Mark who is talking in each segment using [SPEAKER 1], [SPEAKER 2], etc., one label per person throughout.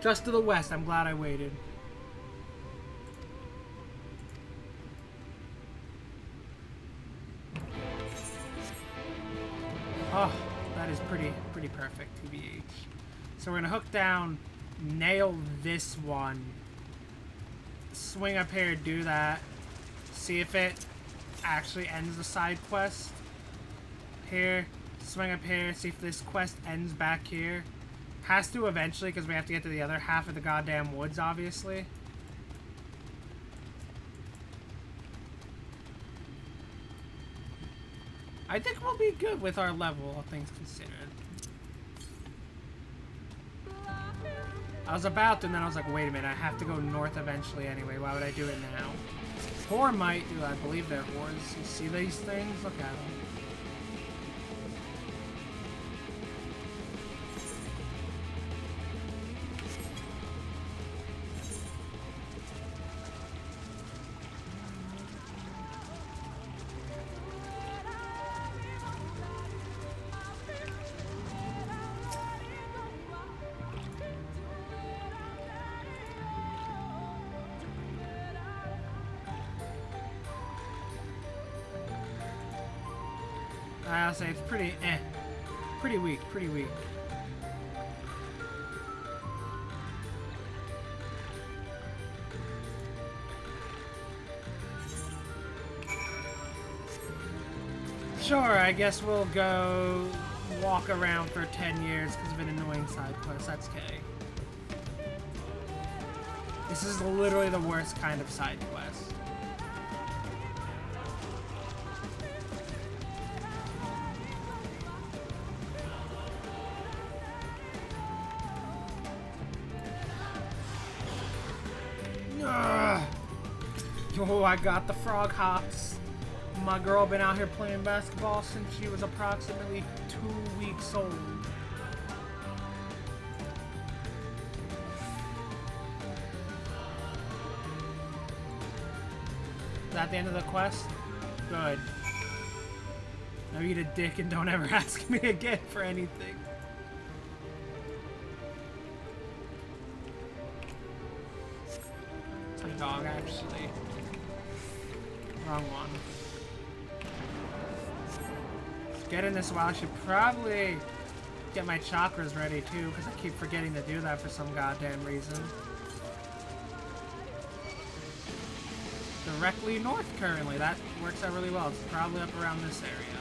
[SPEAKER 1] Just to the west. I'm glad I waited. Oh, that is pretty perfect, TBH. So we're gonna hook down, nail this one, swing up here, do that, see if it actually ends the side quest. Here, swing up here, see if this quest ends back here. Has to eventually, because we have to get to the other half of the goddamn woods, obviously. I think we'll be good with our level, all things considered. I was about to, and then I was like, wait a minute, I have to go north eventually anyway. Why would I do it now? Hor might do, I believe they're hors. You see these things? Look at them. I'll say it's pretty weak, pretty weak. Sure, I guess we'll go walk around for 10 years because of an annoying side quest. That's okay. This is literally the worst kind of side quest. Oh, I got the frog hops. My girl been out here playing basketball since she was approximately 2 weeks old. Is that the end of the quest? Good. Now eat a dick and don't ever ask me again for anything. It's a dog, actually. Wrong one. Get in this while I should probably get my chakras ready too, because I keep forgetting to do that for some goddamn reason. Directly north currently. That works out really well. It's probably up around this area.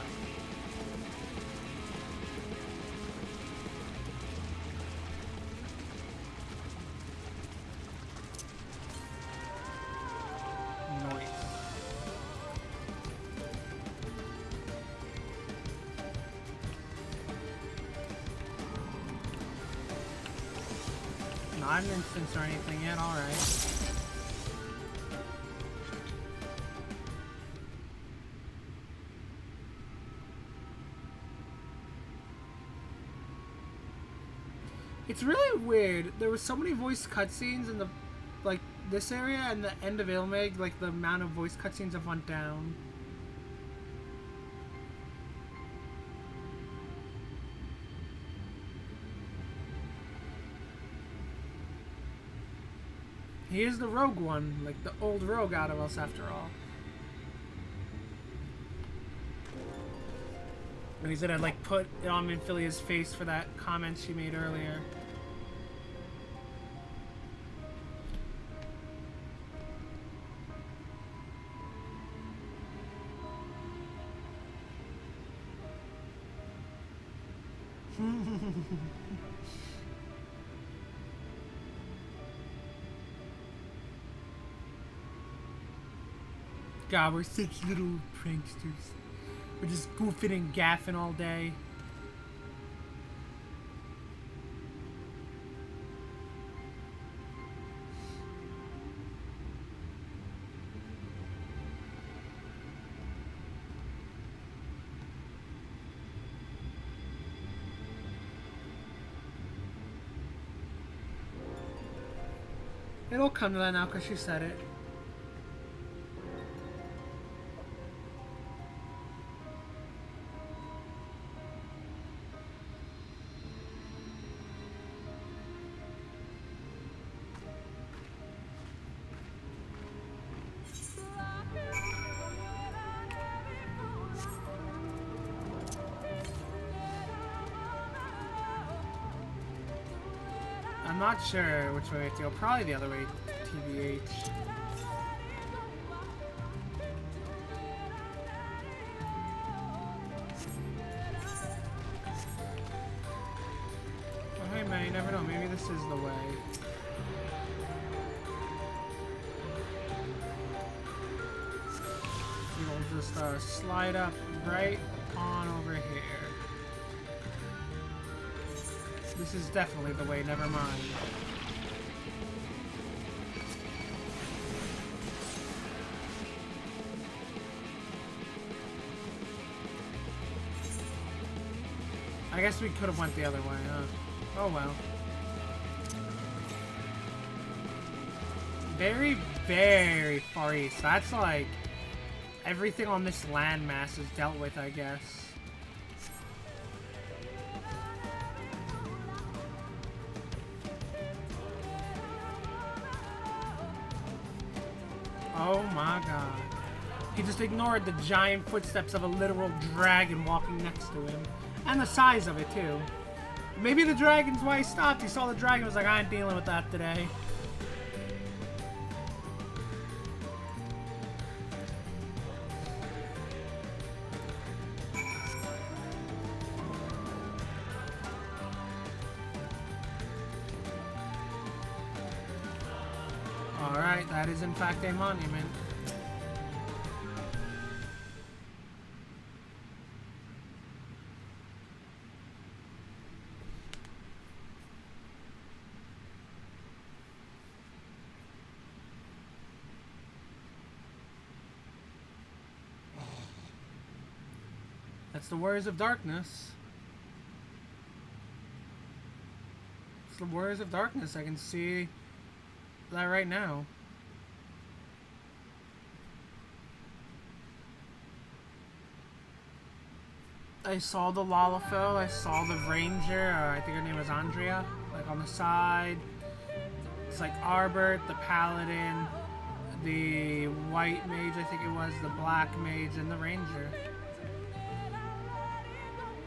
[SPEAKER 1] Not an instance or anything yet, alright. It's really weird. There were so many voice cutscenes in the, like, this area and the end of Ilmig, like, the amount of voice cutscenes have went down. He is the rogue one, like the old rogue out of us after all. And he said I'd like put it on Minfilia's face for that comment she made earlier. God, we're such little pranksters. We're just goofing and gaffing all day. It'll come to that now because she said it. I'm not sure which way to go. Probably the other way, TBH. Oh, hey man, you never know. Maybe this is the way. We'll just slide up right on over here. This is definitely the way, never mind. I guess we could have went the other way, huh? Oh well. Very, very far east. That's like everything on this landmass is dealt with, I guess. Oh my god. He just ignored the giant footsteps of a literal dragon walking next to him. And the size of it, too. Maybe the dragon's why he stopped. He saw the dragon and was like, I ain't dealing with that today. Alright, that is in fact a monument. That's the Warriors of Darkness. It's the Warriors of Darkness. I can see that right now. I saw the Lalafell, I saw the Ranger, I think her name was Andrea, like on the side. It's like Arbert, the Paladin, the White Mage, I think it was, the Black Mage, and the Ranger.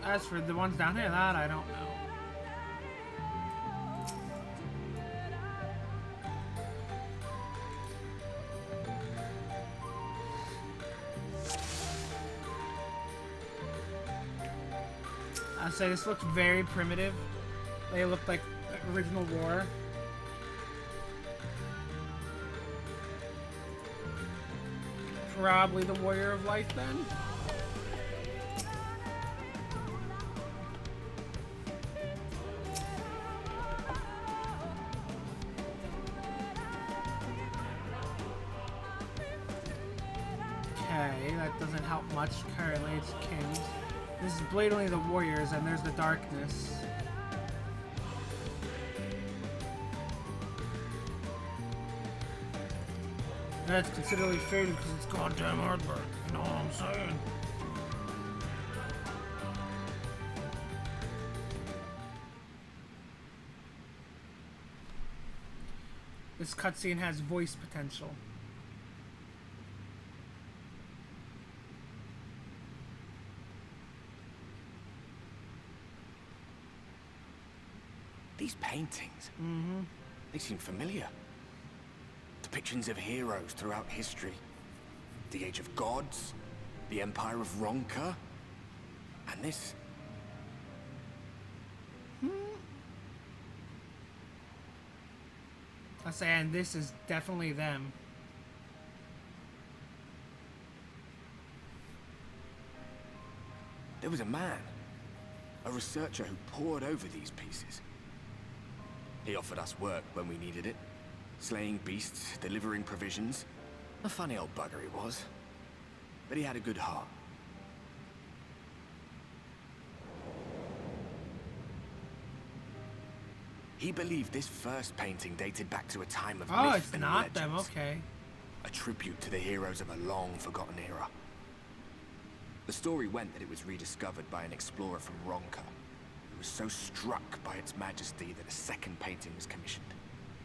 [SPEAKER 1] As for the ones down here, that I don't know. I'd say this looks very primitive. They look like original war. Probably the Warrior of Light then. Okay, that doesn't help much currently. It's Kings. This is blatantly the Warriors, and there's the Darkness. That's considerably faded because it's goddamn artwork. You know what I'm saying? This cutscene has voice potential.
[SPEAKER 2] These paintings, they seem familiar. Depictions of heroes throughout history. The Age of Gods, the Empire of Ronka, and this.
[SPEAKER 1] I'm saying this is definitely them.
[SPEAKER 2] There was a man, a researcher who pored over these pieces. He offered us work when we needed it. Slaying beasts, delivering provisions. A funny old bugger he was. But he had a good heart. He believed this first painting dated back to a time of myth
[SPEAKER 1] it's
[SPEAKER 2] and
[SPEAKER 1] not
[SPEAKER 2] legends.
[SPEAKER 1] them, okay.
[SPEAKER 2] A tribute to the heroes of a long-forgotten era. The story went that it was rediscovered by an explorer from Ronka, who was so struck by its majesty that a second painting was commissioned,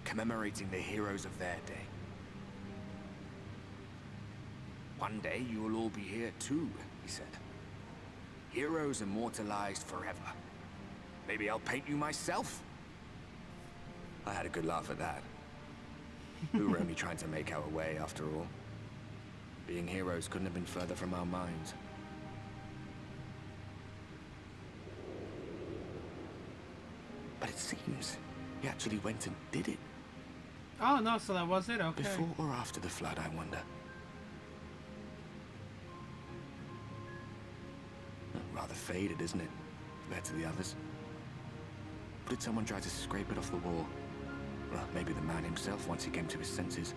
[SPEAKER 2] commemorating the heroes of their day. One day you will all be here too, he said. Heroes immortalized forever. Maybe I'll paint you myself. I had a good laugh at that. We were only trying to make our way after all. Being heroes couldn't have been further from our minds. But it seems he actually went and did it.
[SPEAKER 1] Oh, no, so that was it? Okay.
[SPEAKER 2] Before or after the flood, I wonder. Rather faded, isn't it? Compared to the others. Or did someone try to scrape it off the wall? Well, maybe the man himself once he came to his senses.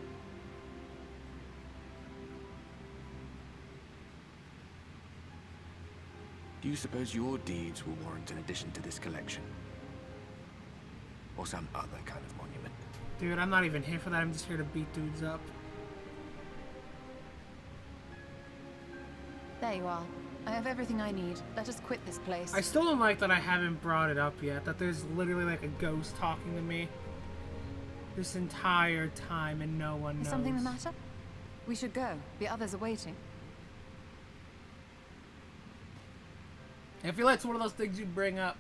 [SPEAKER 2] Do you suppose your deeds will warrant an addition to this collection? Or some other kind of monument?
[SPEAKER 1] Dude, I'm not even here for that. I'm just here to beat dudes up.
[SPEAKER 3] There you are. I have everything I need. Let us quit this place.
[SPEAKER 1] I still don't like that I haven't brought it up yet. That there's literally like a ghost talking to me this entire time and no one knows.
[SPEAKER 3] Is something the matter? We should go. The others are waiting.
[SPEAKER 1] I feel like it's one of those things you bring up.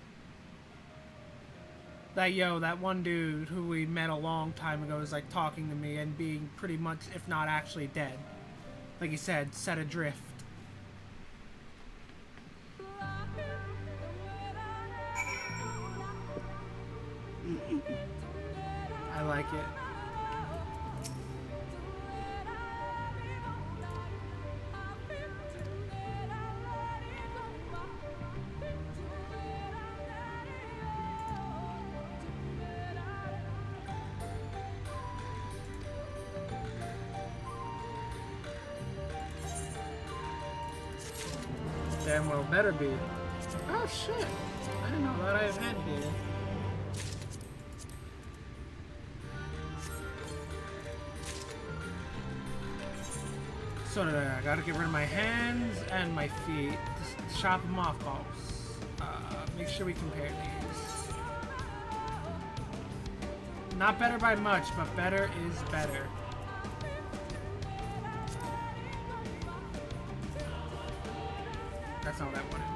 [SPEAKER 1] That one dude who we met a long time ago is like talking to me and being pretty much, if not actually dead. Like you said, set adrift. I like it. Damn well better be. Oh shit! I didn't know that I had here. So did I gotta get rid of my hands and my feet. Just chop them off, folks. Make sure we compare these. Not better by much, but better is better. That's not what I wanted.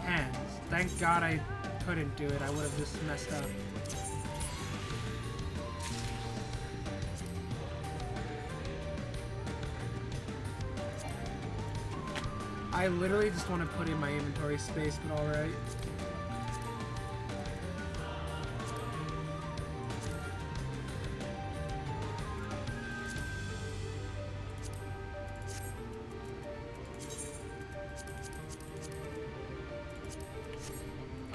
[SPEAKER 1] Hands. Thank God I couldn't do it. I would have just messed up. I literally just want to put in my inventory space, but alright.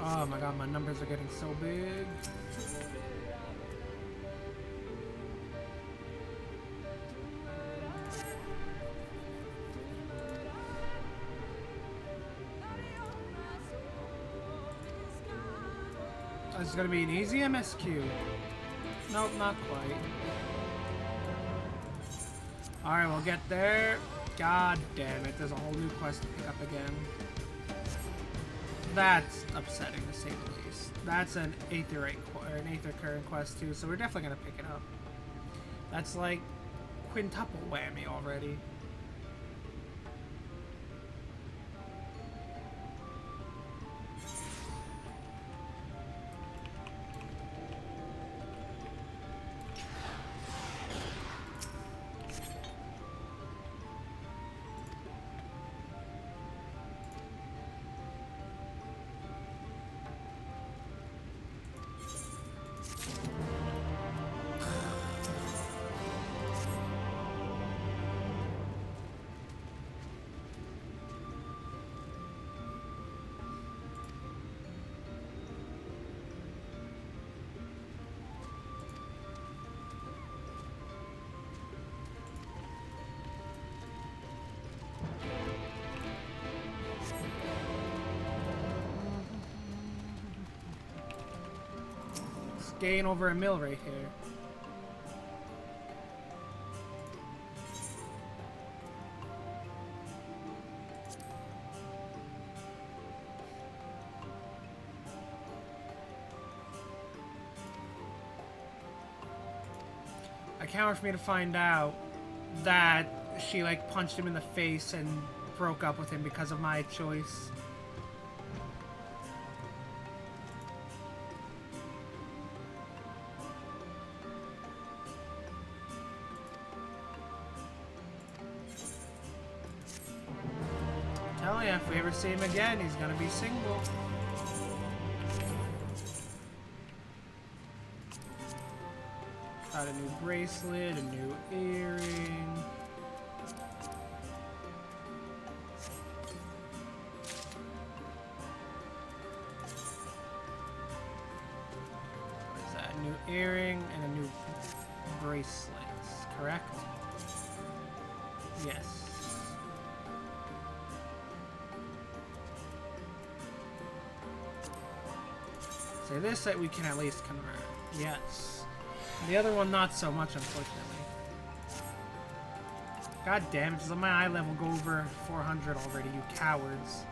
[SPEAKER 1] Oh my god, my numbers are getting so big. This is gonna be an easy MSQ. Nope, not quite. Alright, we'll get there. God damn it, there's a whole new quest to pick up again. That's upsetting to say the least. That's an Aether current quest too, so we're definitely gonna pick it up. That's like quintuple whammy already. Gain over a mil right here. I can't wait for me to find out that she like punched him in the face and broke up with him because of my choice. if we ever see him again, he's gonna be single. Got a new bracelet, a new earring. What is that? A new earring and a new bracelet, correct? Yes. So this that we can at least convert. Yes. The other one not so much, unfortunately. God damn it, just let my eye level go over 400 already, you cowards.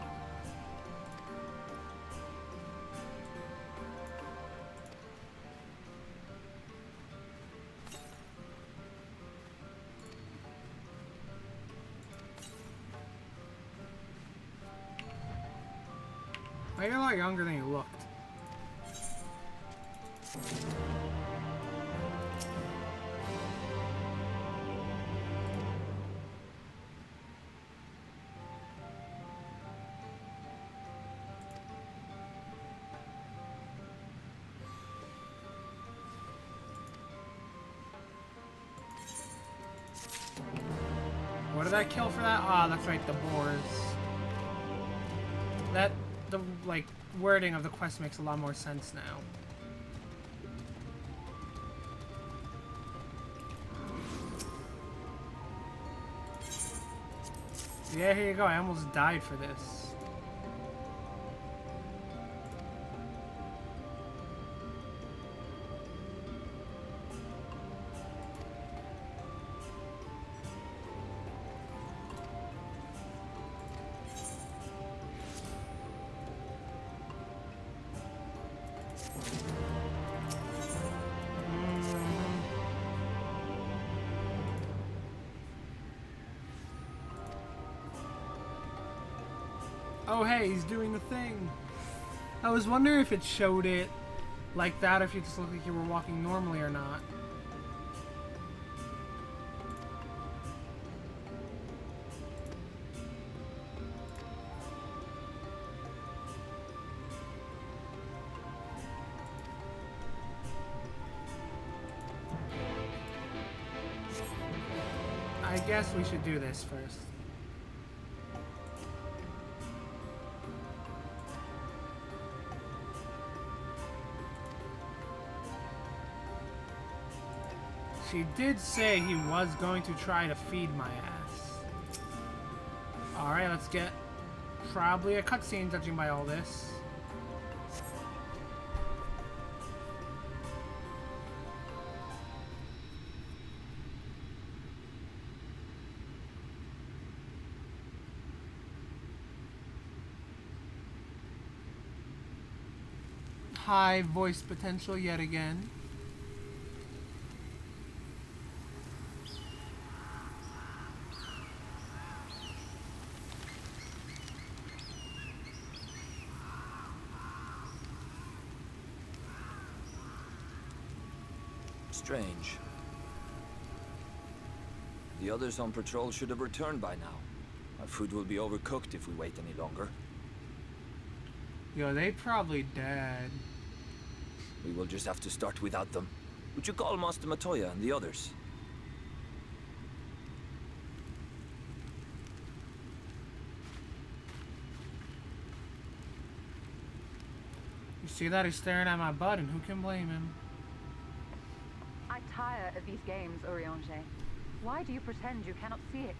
[SPEAKER 1] Oh, you're a lot younger than you looked. What did I kill for that? Ah, that's right, the boars. The, like, wording of the quest makes a lot more sense now. Yeah, here you go. I almost died for this. Oh hey, he's doing the thing. I was wondering if it showed it like that, if you just looked like you were walking normally or not. I guess we should do this first. She did say he was going to try to feed my ass. Alright, let's get probably a cutscene judging by all this. High voice potential yet again.
[SPEAKER 4] Strange. The others on patrol should have returned by now. Our food will be overcooked if we wait any longer.
[SPEAKER 1] Yo, they probably dead.
[SPEAKER 4] We will just have to start without them. Would you call Master Matoya and the others?
[SPEAKER 1] You see that? He's staring at my butt, and who can blame him?
[SPEAKER 3] I tire of these games, Oriange. Why do you pretend you cannot see it?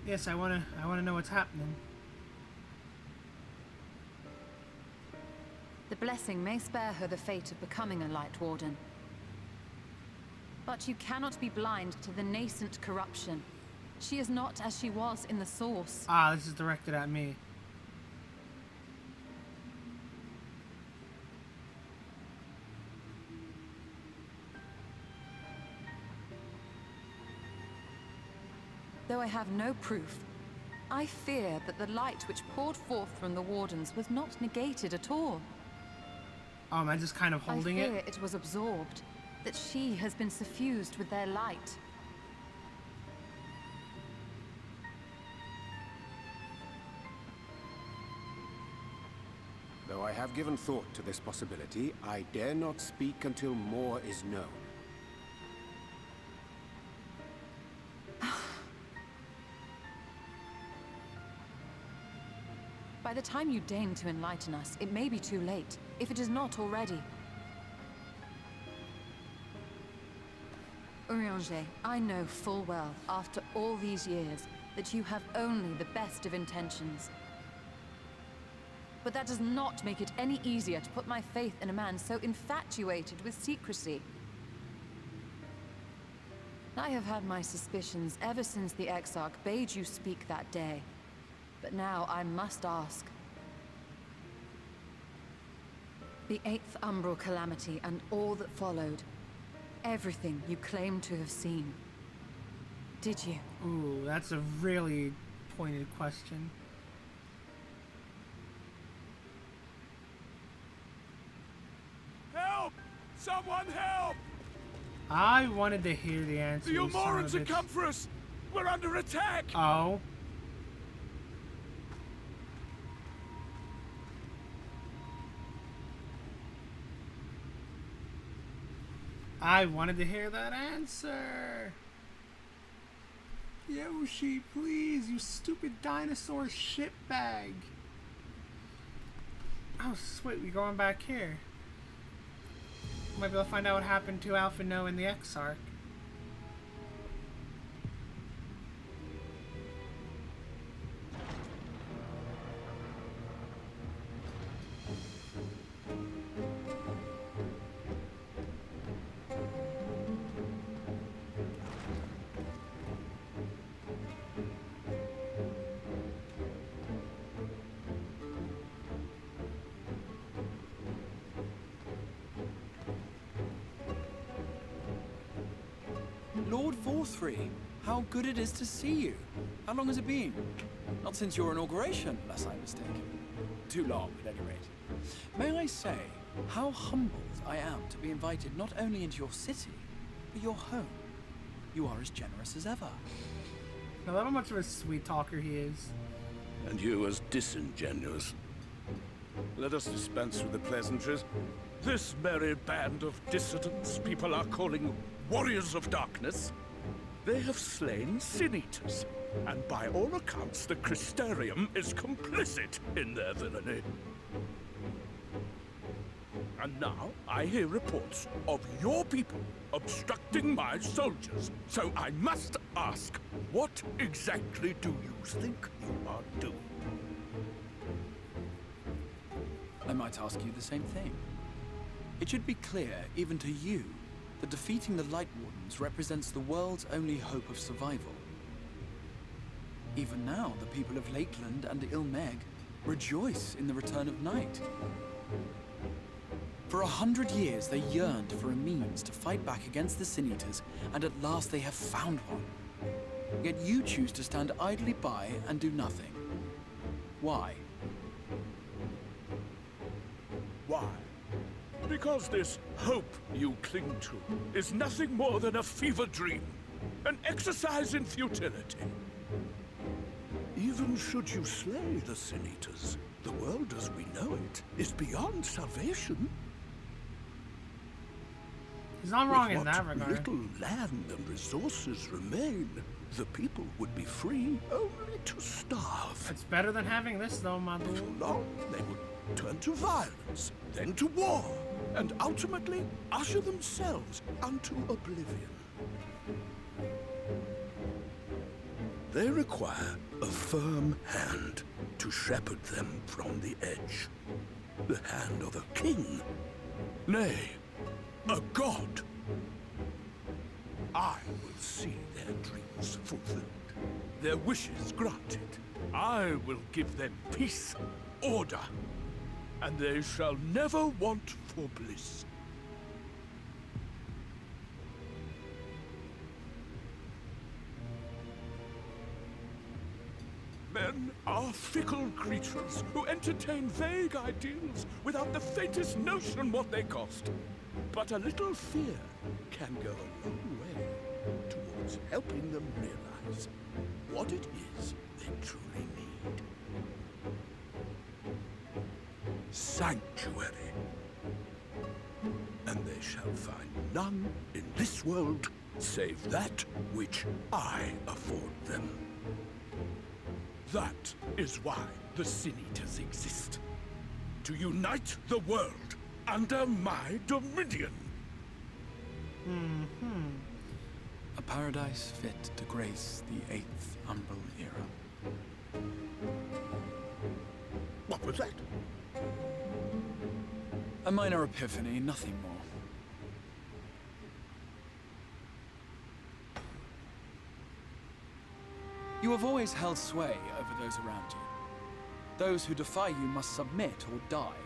[SPEAKER 1] Yes, I wanna know what's happening.
[SPEAKER 3] The blessing may spare her the fate of becoming a Light Warden. But you cannot be blind to the nascent corruption. She is not as she was in the Source.
[SPEAKER 1] Ah, this is directed at me.
[SPEAKER 3] Though I have no proof, I fear that the light which poured forth from the Wardens was not negated at all.
[SPEAKER 1] Am I just kind of holding
[SPEAKER 3] I fear
[SPEAKER 1] it?
[SPEAKER 3] it was absorbed, that she has been suffused with their light.
[SPEAKER 5] have given thought to this possibility. I dare not speak until more is known.
[SPEAKER 3] By the time you deign to enlighten us, it may be too late, if it is not already. Urianger, I know full well, after all these years, that you have only the best of intentions. But that does not make it any easier to put my faith in a man so infatuated with secrecy. I have had my suspicions ever since the Exarch bade you speak that day. But now I must ask. The 8th Umbral Calamity and all that followed. Everything you claim to have seen. Did you?
[SPEAKER 1] Ooh, that's a really pointed question.
[SPEAKER 6] Help! Someone help!
[SPEAKER 1] I wanted to hear the answer.
[SPEAKER 6] The
[SPEAKER 1] you son of
[SPEAKER 6] Umorans
[SPEAKER 1] a
[SPEAKER 6] have
[SPEAKER 1] bitch.
[SPEAKER 6] come for us! We're under attack!
[SPEAKER 1] Oh. I wanted to hear that answer. Yoshi, please, you stupid dinosaur shitbag. Oh, sweet, we going back here. Might be able to find out what happened to Alpha No and the Exarch.
[SPEAKER 7] Lord Vorthry, how good it is to see you. How long has it been? Not since your inauguration, unless I'm mistaken. Too long, at any rate. May I say how humbled I am to be invited not only into your city, but your home. You are as generous as ever.
[SPEAKER 1] Now, how much of a sweet talker he is.
[SPEAKER 6] And you as disingenuous. Let us dispense with the pleasantries. This merry band of dissidents people are calling Warriors of Darkness. They have slain Sin Eaters, and by all accounts the Crystarium is complicit in their villainy. And now I hear reports of your people obstructing my soldiers. So I must ask, what exactly do you think you are doing?
[SPEAKER 7] I might ask you the same thing. It should be clear, even to you, that defeating the Light Wardens represents the world's only hope of survival. Even now, the people of Lakeland and Ilmeg rejoice in the return of night. For 100 years, they yearned for a means to fight back against the Sin Eaters, and at last they have found one. Yet you choose to stand idly by and do nothing. Why?
[SPEAKER 6] Why? Because this hope you cling to is nothing more than a fever dream, an exercise in futility. Even should you slay the Sin Eaters, the world as we know it is beyond salvation.
[SPEAKER 1] He's not wrong
[SPEAKER 6] With
[SPEAKER 1] in that
[SPEAKER 6] what
[SPEAKER 1] regard.
[SPEAKER 6] little land and resources remain, the people would be free only to starve.
[SPEAKER 1] It's better than having this, though, my
[SPEAKER 6] Before
[SPEAKER 1] dude.
[SPEAKER 6] long, they would turn to violence, then to war, and ultimately usher themselves unto oblivion. They require a firm hand to shepherd them from the edge. The hand of a king. Nay, a god. I will see their dreams fulfilled, their wishes granted. I will give them peace, order, and they shall never want for bliss. Men are fickle creatures who entertain vague ideals without the faintest notion what they cost. But a little fear can go a long way towards helping them realize what it is they truly need. sanctuary. And they shall find none in this world save that which I afford them. That is why the Sin Eaters exist. To unite the world under my dominion.
[SPEAKER 7] A paradise fit to grace the 8th Umbral era.
[SPEAKER 6] What was that?
[SPEAKER 7] A minor epiphany, nothing more. You have always held sway over those around you. Those who defy you must submit or die.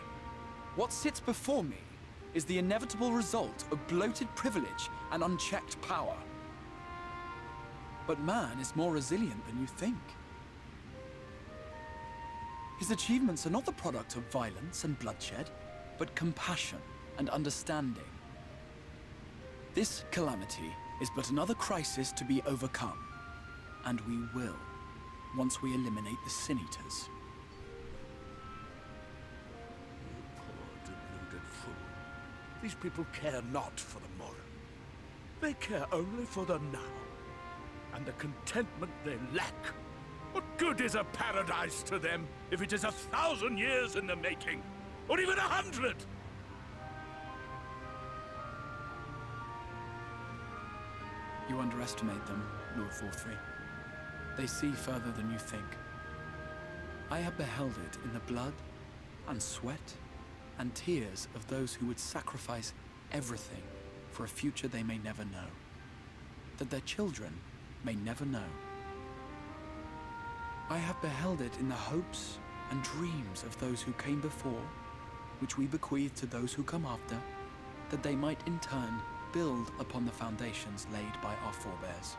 [SPEAKER 7] What sits before me is the inevitable result of bloated privilege and unchecked power. But man is more resilient than you think. His achievements are not the product of violence and bloodshed, but compassion and understanding. This calamity is but another crisis to be overcome. And we will, once we eliminate the Sin Eaters.
[SPEAKER 6] You poor deluded fool. These people care not for the morrow. They care only for the now. And the contentment they lack. What good is a paradise to them if it is 1,000 years in the making? Or even 100?
[SPEAKER 7] You underestimate them, Lord Forthry. They see further than you think. I have beheld it in the blood and sweat and tears of those who would sacrifice everything for a future they may never know. That their children may never know. I have beheld it in the hopes and dreams of those who came before, which we bequeath to those who come after, that they might in turn build upon the foundations laid by our forebears.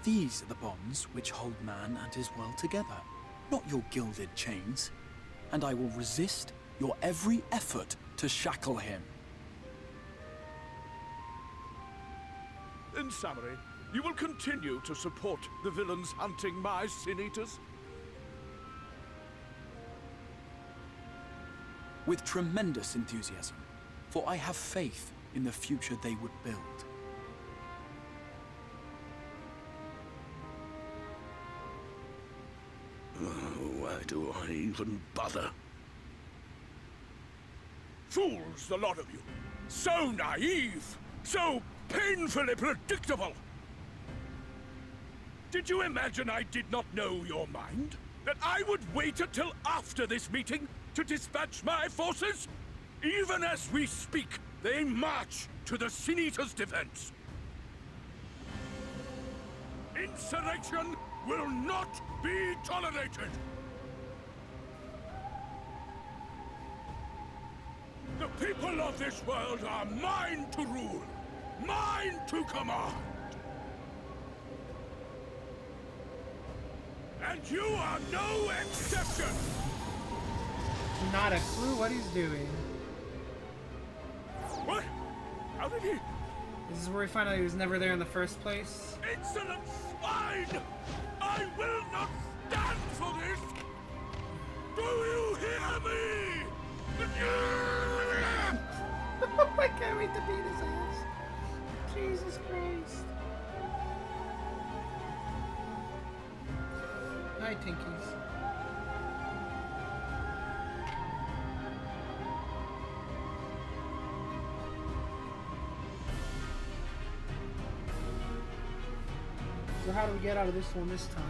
[SPEAKER 7] These are the bonds which hold man and his world together, not your gilded chains. And I will resist your every effort to shackle him.
[SPEAKER 6] In summary, you will continue to support the villains hunting my Sin Eaters?
[SPEAKER 7] With tremendous enthusiasm, for I have faith in the future they would build.
[SPEAKER 6] Why do I even bother? Fools, the lot of you! So naive! So painfully predictable! Did you imagine I did not know your mind? That I would wait until after this meeting to dispatch my forces? Even as we speak, they march to the Sin Eaters' defense. Insurrection will not be tolerated! The people of this world are mine to rule, mine to command! And you are no exception!
[SPEAKER 1] Not a clue what he's doing.
[SPEAKER 6] What? How did he?
[SPEAKER 1] This is where we find out he was never there in the first place.
[SPEAKER 6] Insolent swine! I will not stand for this! Do you hear me?
[SPEAKER 1] I can't wait to beat his ass. Jesus Christ. Hi, Tinkies. So how do we get out of this one this time?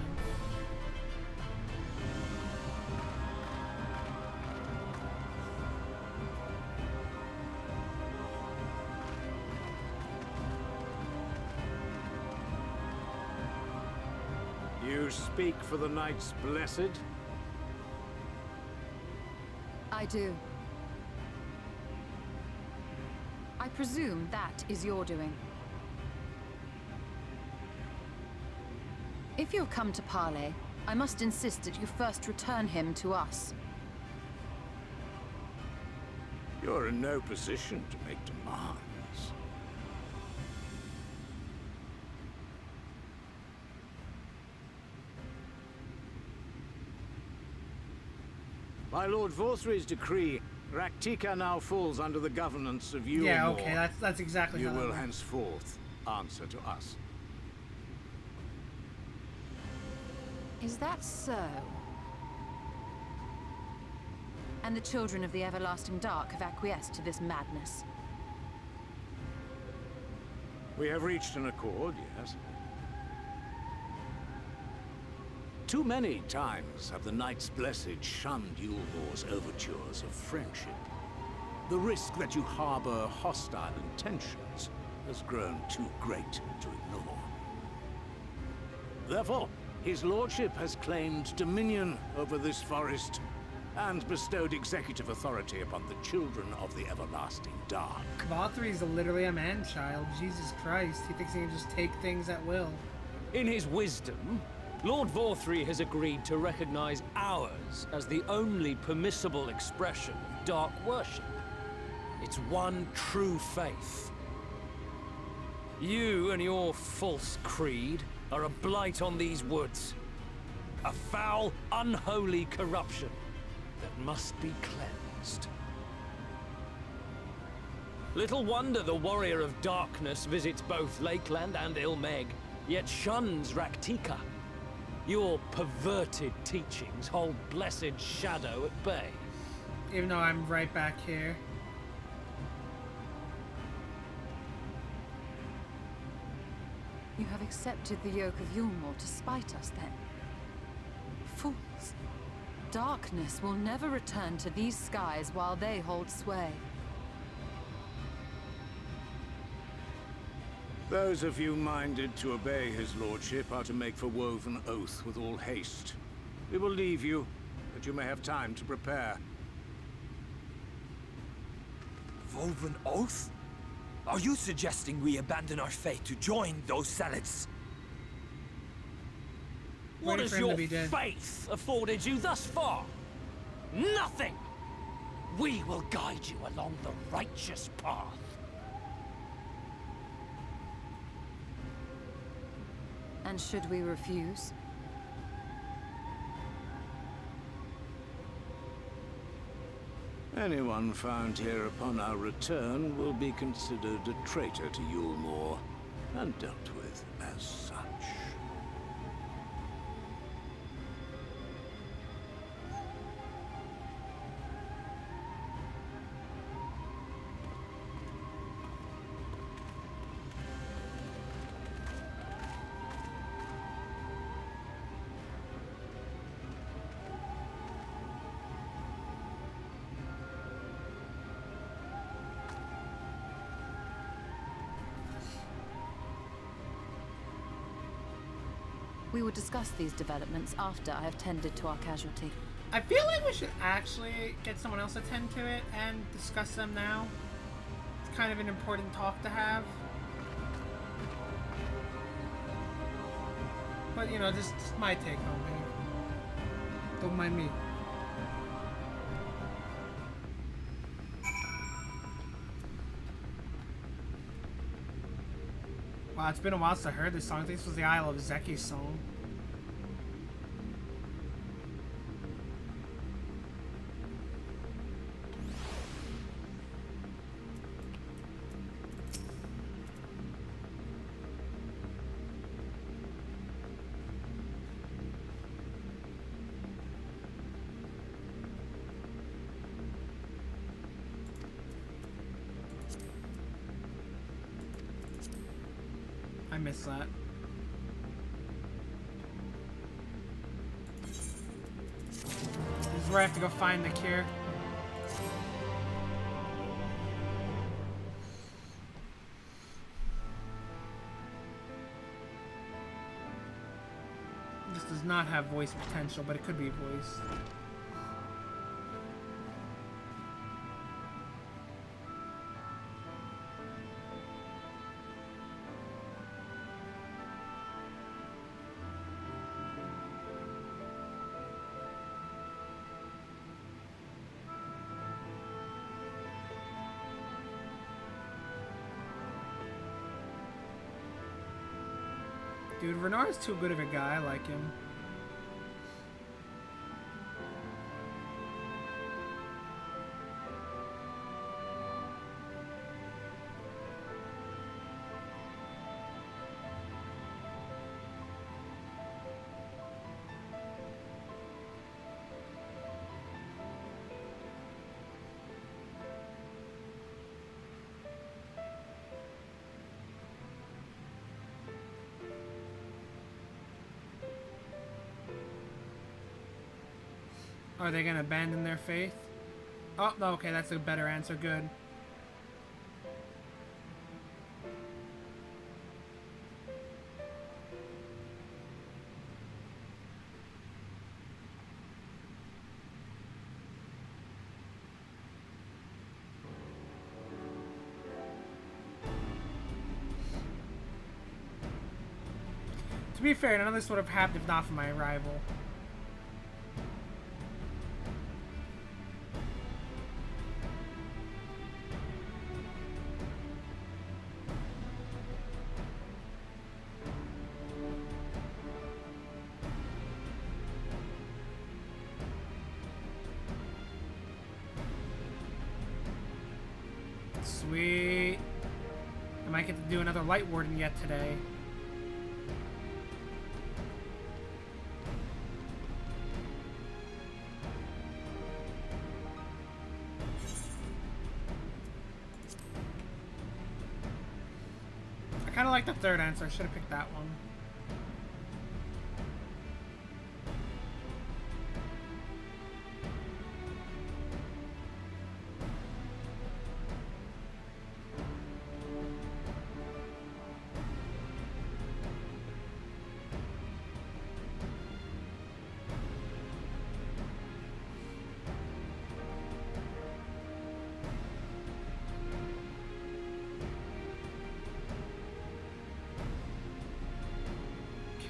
[SPEAKER 5] You speak for the Knights Blessed?
[SPEAKER 3] I do. I presume that is your doing. If you've come to parley, I must insist that you first return him to us.
[SPEAKER 6] You're in no position to make demands.
[SPEAKER 5] By Lord Vorthry's decree, Raktika now falls under the governance of you.
[SPEAKER 1] Yeah, okay, that's exactly
[SPEAKER 5] You
[SPEAKER 1] how that
[SPEAKER 5] will
[SPEAKER 1] works.
[SPEAKER 5] henceforth answer to us.
[SPEAKER 3] Is that so? And the children of the Everlasting Dark have acquiesced to this madness?
[SPEAKER 5] We have reached an accord, yes. Too many times have the Knights Blessed shunned Yulbor's overtures of friendship. The risk that you harbor hostile intentions has grown too great to ignore. Therefore, his lordship has claimed dominion over this forest and bestowed executive authority upon the children of the Everlasting Dark.
[SPEAKER 1] Vothry's literally a man-child. Jesus Christ. He thinks he can just take things at will.
[SPEAKER 8] In his wisdom, Lord Vorthry has agreed to recognize ours as the only permissible expression of dark worship. It's one true faith. You and your false creed are a blight on these woods. A foul, unholy corruption that must be cleansed. Little wonder the Warrior of Darkness visits both Lakeland and Ilmeg, yet shuns Raktika. Your perverted teachings hold blessed Shadow at bay.
[SPEAKER 1] Even though I'm right back here.
[SPEAKER 3] You have accepted the yoke of Yulmor to spite us, then? Fools. Darkness will never return to these skies while they hold sway.
[SPEAKER 5] Those of you minded to obey his lordship are to make for Woven Oath with all haste. We will leave you, that you may have time to prepare.
[SPEAKER 2] Woven Oath? Are you suggesting we abandon our fate to join those zealots?
[SPEAKER 8] What
[SPEAKER 1] Waiting
[SPEAKER 8] has
[SPEAKER 1] for him to
[SPEAKER 8] your
[SPEAKER 1] be dead.
[SPEAKER 8] faith afforded you thus far? Nothing! We will guide you along the righteous path.
[SPEAKER 3] And should we refuse?
[SPEAKER 5] Anyone found here upon our return will be considered a traitor to Yulmor, and dealt with as such.
[SPEAKER 3] We will discuss these developments after I have tended to our casualty.
[SPEAKER 1] I feel like we should actually get someone else to tend to it and discuss them now. It's kind of an important talk to have. But, you know, just my take on it. Don't mind me. Wow, it's been a while since I heard this song. I think this was the Isle of Zeki song. I missed that. This is where I have to go find the cure. This does not have voice potential, but it could be voice. Dude, Renar's too good of a guy. I like him. Are they gonna abandon their faith? Oh, no, okay, that's a better answer. Good. To be fair, none of this would have happened if not for my arrival. Sweet. I might get to do another Light Warden yet today. I kind of like the third answer. I should have picked that one.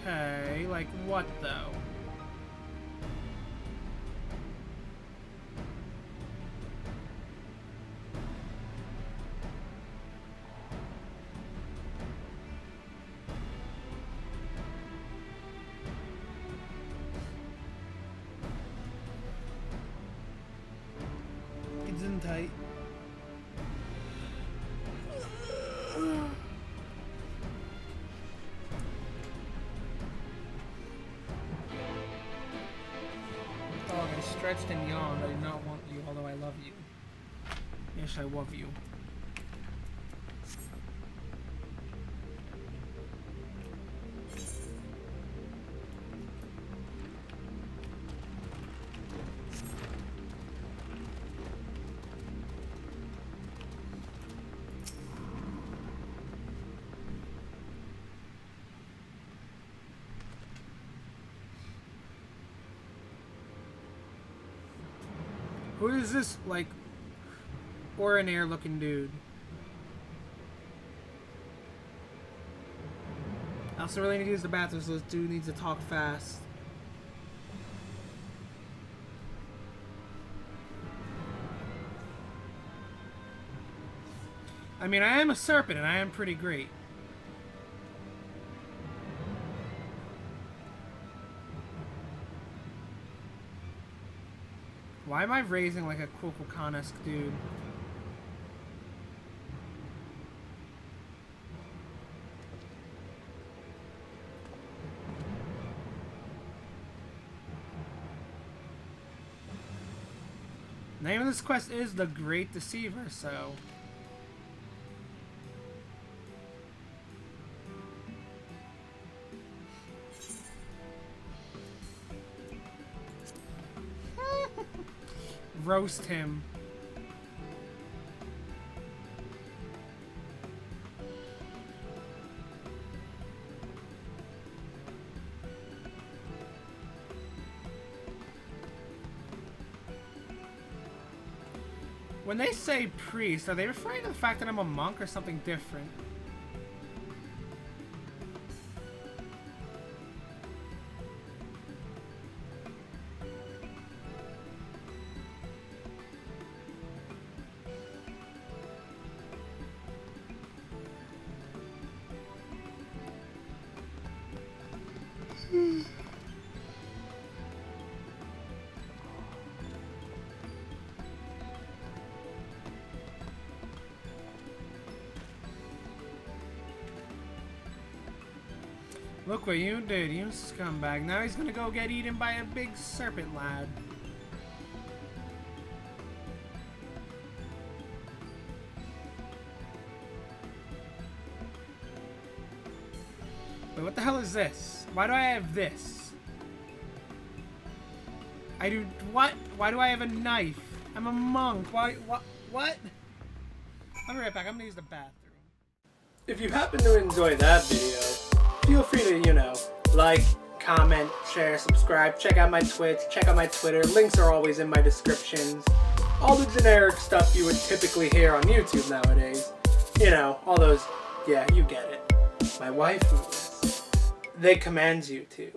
[SPEAKER 1] Okay, like what though? It's in tight. Stretched and yawned. I do not want you, although I love you. Yes, I love you. Who is this, like, Oranair looking dude? I also really need to use the bathroom, so this dude needs to talk fast. I mean, I am a serpent, and I am pretty great. Why am I raising like a Kukulkan-esque dude? The name of this quest is The Great Deceiver, so... roast him. When they say priest, are they referring to the fact that I'm a monk or something different? Look what you did, you scumbag. Now he's gonna go get eaten by a big serpent lad. Wait, what the hell is this? Why do I have this? I do what? Why do I have a knife? I'm a monk. Why? What? I'll be right back. I'm gonna use the bathroom. If you happen to enjoy that video, feel free to, you know, like, comment, share, subscribe, check out my Twitch, check out my Twitter. Links are always in my descriptions. All the generic stuff you would typically hear on YouTube nowadays. You know, all those, yeah, you get it. My waifus. They command you to.